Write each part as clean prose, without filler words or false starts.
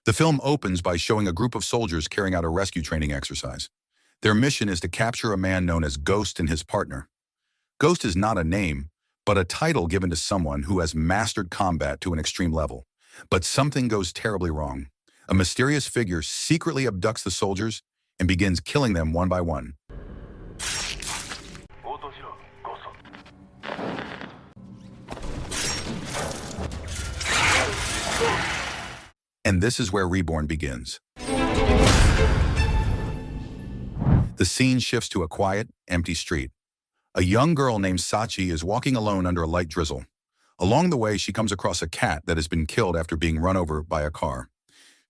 The film opens by showing a group of soldiers carrying out a rescue training exercise. Their mission is to capture a man known as Ghost and his partner. Ghost is not a name, but a title given to someone who has mastered combat to an extreme level. But something goes terribly wrong. A mysterious figure secretly abducts the soldiers and begins killing them one by one. And this is where Reborn begins. The scene shifts to a quiet, empty street. A young girl named Sachi is walking alone under a light drizzle. Along the way, she comes across a cat that has been killed after being run over by a car.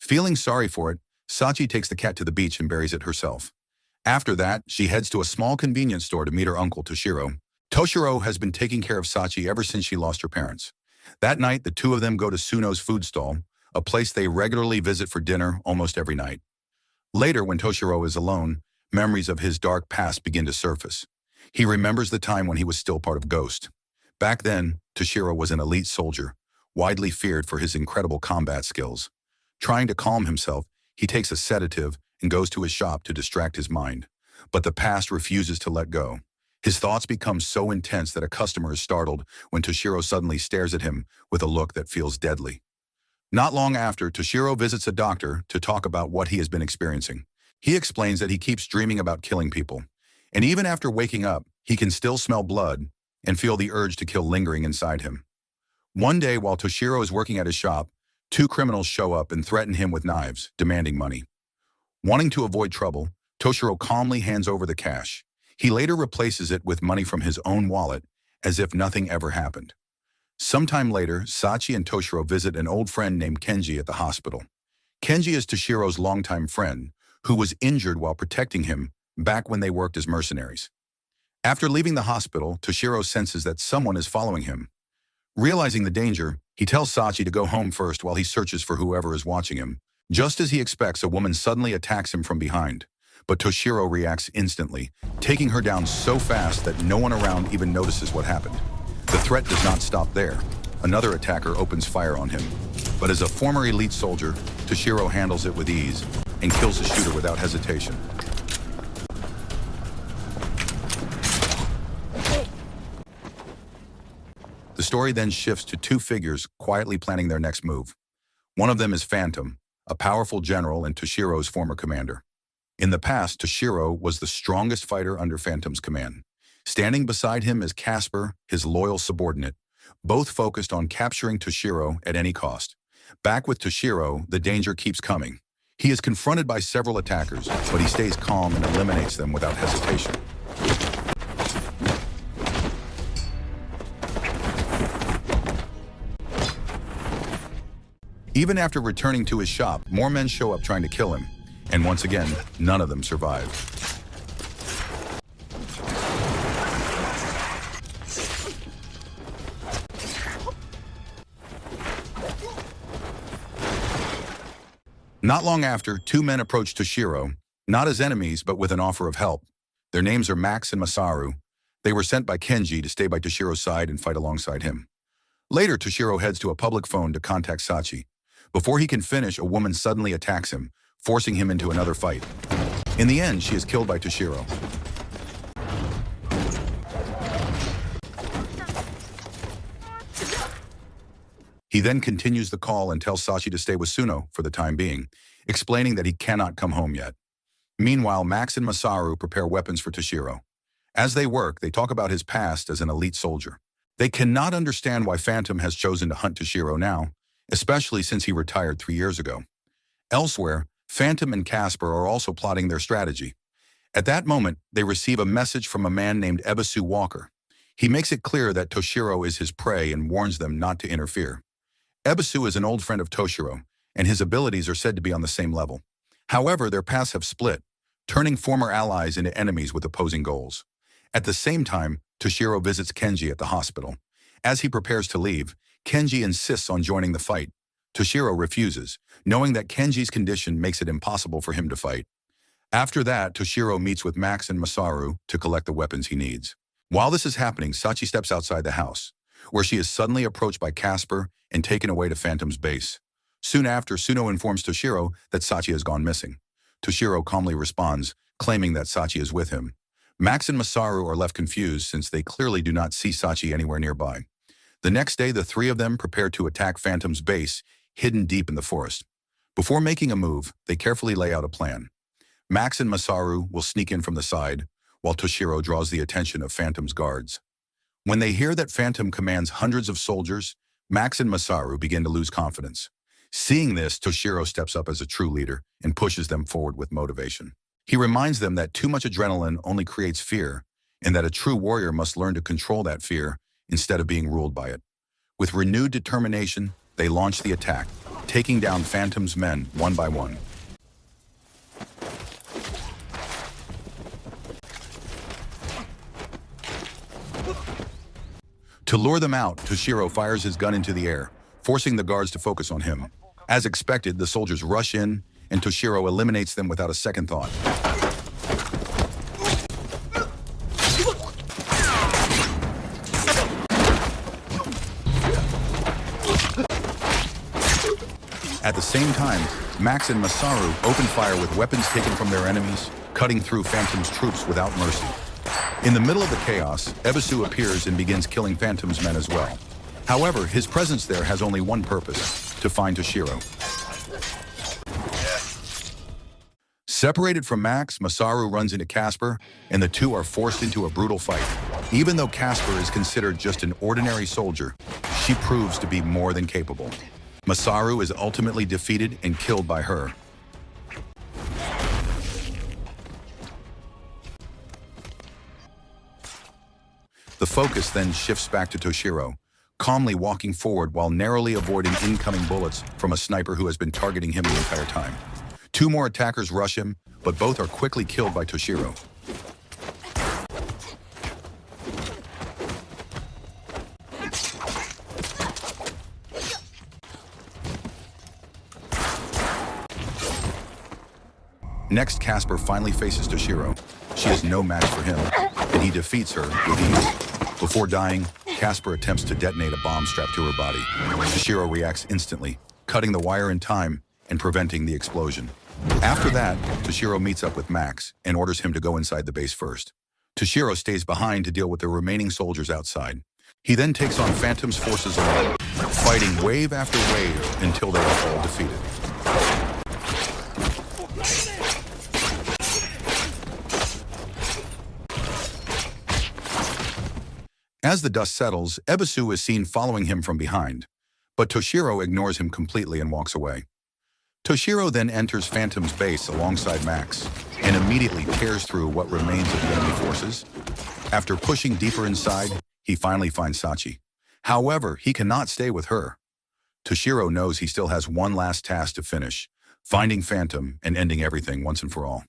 Feeling sorry for it, Sachi takes the cat to the beach and buries it herself. After that, she heads to a small convenience store to meet her uncle, Toshiro. Toshiro has been taking care of Sachi ever since she lost her parents. That night, the two of them go to Suno's food stall, a place they regularly visit for dinner almost every night. Later, when Toshiro is alone, memories of his dark past begin to surface. He remembers the time when he was still part of Ghost. Back then, Toshiro was an elite soldier, widely feared for his incredible combat skills. Trying to calm himself, he takes a sedative and goes to his shop to distract his mind. But the past refuses to let go. His thoughts become so intense that a customer is startled when Toshiro suddenly stares at him with a look that feels deadly. Not long after, Toshiro visits a doctor to talk about what he has been experiencing. He explains that he keeps dreaming about killing people. And even after waking up, he can still smell blood and feel the urge to kill lingering inside him. One day, while Toshiro is working at his shop, two criminals show up and threaten him with knives, demanding money. Wanting to avoid trouble, Toshiro calmly hands over the cash. He later replaces it with money from his own wallet, as if nothing ever happened. Sometime later, Sachi and Toshiro visit an old friend named Kenji at the hospital. Kenji is Toshiro's longtime friend, who was injured while protecting him back when they worked as mercenaries. After leaving the hospital, Toshiro senses that someone is following him. Realizing the danger, he tells Sachi to go home first while he searches for whoever is watching him. Just as he expects, a woman suddenly attacks him from behind. But Toshiro reacts instantly, taking her down so fast that no one around even notices what happened. The threat does not stop there. Another attacker opens fire on him. But as a former elite soldier, Toshiro handles it with ease and kills the shooter without hesitation. The story then shifts to two figures quietly planning their next move. One of them is Phantom, a powerful general and Toshiro's former commander. In the past, Toshiro was the strongest fighter under Phantom's command. Standing beside him is Casper, his loyal subordinate, both focused on capturing Toshiro at any cost. Back with Toshiro, the danger keeps coming. He is confronted by several attackers, but he stays calm and eliminates them without hesitation. Even after returning to his shop, more men show up trying to kill him, and once again, none of them survive. Not long after, two men approach Toshiro, not as enemies, but with an offer of help. Their names are Max and Masaru. They were sent by Kenji to stay by Toshiro's side and fight alongside him. Later, Toshiro heads to a public phone to contact Sachi. Before he can finish, a woman suddenly attacks him, forcing him into another fight. In the end, she is killed by Toshiro. He then continues the call and tells Sachi to stay with Suno for the time being, explaining that he cannot come home yet. Meanwhile, Max and Masaru prepare weapons for Toshiro. As they work, they talk about his past as an elite soldier. They cannot understand why Phantom has chosen to hunt Toshiro now, especially since he retired 3 years ago. Elsewhere, Phantom and Casper are also plotting their strategy. At that moment, they receive a message from a man named Ebisu Walker. He makes it clear that Toshiro is his prey and warns them not to interfere. Ebisu is an old friend of Toshiro, and his abilities are said to be on the same level. However, their paths have split, turning former allies into enemies with opposing goals. At the same time, Toshiro visits Kenji at the hospital. As he prepares to leave, Kenji insists on joining the fight. Toshiro refuses, knowing that Kenji's condition makes it impossible for him to fight. After that, Toshiro meets with Max and Masaru to collect the weapons he needs. While this is happening, Sachi steps outside the house, where she is suddenly approached by Casper and taken away to Phantom's base. Soon after, Suno informs Toshiro that Sachi has gone missing. Toshiro calmly responds, claiming that Sachi is with him. Max and Masaru are left confused since they clearly do not see Sachi anywhere nearby. The next day, the three of them prepare to attack Phantom's base, hidden deep in the forest. Before making a move, they carefully lay out a plan. Max and Masaru will sneak in from the side, while Toshiro draws the attention of Phantom's guards. When they hear that Phantom commands hundreds of soldiers, Max and Masaru begin to lose confidence. Seeing this, Toshiro steps up as a true leader and pushes them forward with motivation. He reminds them that too much adrenaline only creates fear, and that a true warrior must learn to control that fear instead of being ruled by it. With renewed determination, they launch the attack, taking down Phantom's men one by one. To lure them out, Toshiro fires his gun into the air, forcing the guards to focus on him. As expected, the soldiers rush in, and Toshiro eliminates them without a second thought. At the same time, Max and Masaru open fire with weapons taken from their enemies, cutting through Phantom's troops without mercy. In the middle of the chaos, Ebisu appears and begins killing Phantom's men as well. However, his presence there has only one purpose: to find Toshiro. Separated from Max, Masaru runs into Casper, and the two are forced into a brutal fight. Even though Casper is considered just an ordinary soldier, she proves to be more than capable. Masaru is ultimately defeated and killed by her. The focus then shifts back to Toshiro, calmly walking forward while narrowly avoiding incoming bullets from a sniper who has been targeting him the entire time. Two more attackers rush him, but both are quickly killed by Toshiro. Next, Casper finally faces Toshiro. She is no match for him, and he defeats her with ease. Before dying, Casper attempts to detonate a bomb strapped to her body. Toshiro reacts instantly, cutting the wire in time and preventing the explosion. After that, Toshiro meets up with Max and orders him to go inside the base first. Toshiro stays behind to deal with the remaining soldiers outside. He then takes on Phantom's forces alone, fighting wave after wave until they are all defeated. As the dust settles, Ebisu is seen following him from behind, but Toshiro ignores him completely and walks away. Toshiro then enters Phantom's base alongside Max and immediately tears through what remains of the enemy forces. After pushing deeper inside, he finally finds Sachi. However, he cannot stay with her. Toshiro knows he still has one last task to finish, finding Phantom and ending everything once and for all.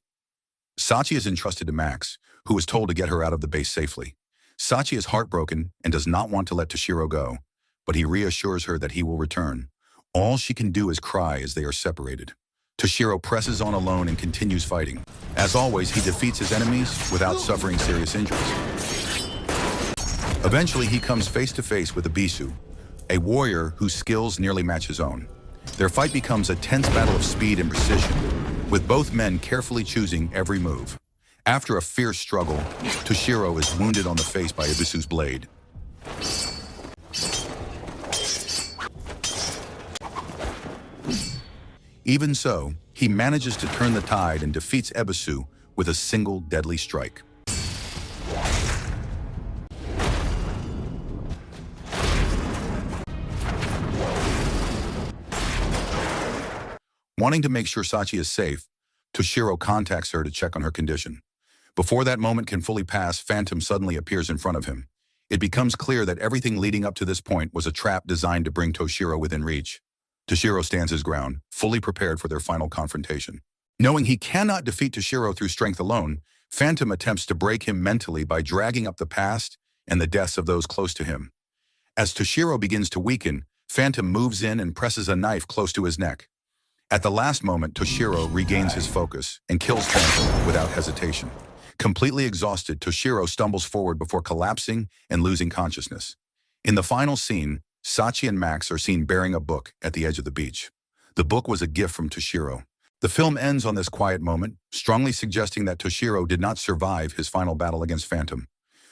Sachi is entrusted to Max, who is told to get her out of the base safely. Sachi is heartbroken and does not want to let Toshiro go, but he reassures her that he will return. All she can do is cry as they are separated. Toshiro presses on alone and continues fighting. As always, he defeats his enemies without suffering serious injuries. Eventually, he comes face to face with Ebisu, a warrior whose skills nearly match his own. Their fight becomes a tense battle of speed and precision, with both men carefully choosing every move. After a fierce struggle, Toshiro is wounded on the face by Ebisu's blade. Even so, he manages to turn the tide and defeats Ebisu with a single deadly strike. Wanting to make sure Sachi is safe, Toshiro contacts her to check on her condition. Before that moment can fully pass, Phantom suddenly appears in front of him. It becomes clear that everything leading up to this point was a trap designed to bring Toshiro within reach. Toshiro stands his ground, fully prepared for their final confrontation. Knowing he cannot defeat Toshiro through strength alone, Phantom attempts to break him mentally by dragging up the past and the deaths of those close to him. As Toshiro begins to weaken, Phantom moves in and presses a knife close to his neck. At the last moment, Toshiro regains his focus and kills Phantom without hesitation. Completely exhausted, Toshiro stumbles forward before collapsing and losing consciousness. In the final scene, Sachi and Max are seen bearing a book at the edge of the beach. The book was a gift from Toshiro. The film ends on this quiet moment, strongly suggesting that Toshiro did not survive his final battle against Phantom.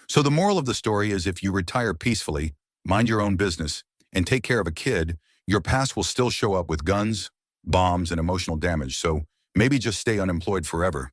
So the moral of the story is if you retire peacefully, mind your own business, and take care of a kid, your past will still show up with guns, bombs, and emotional damage. So maybe just stay unemployed forever.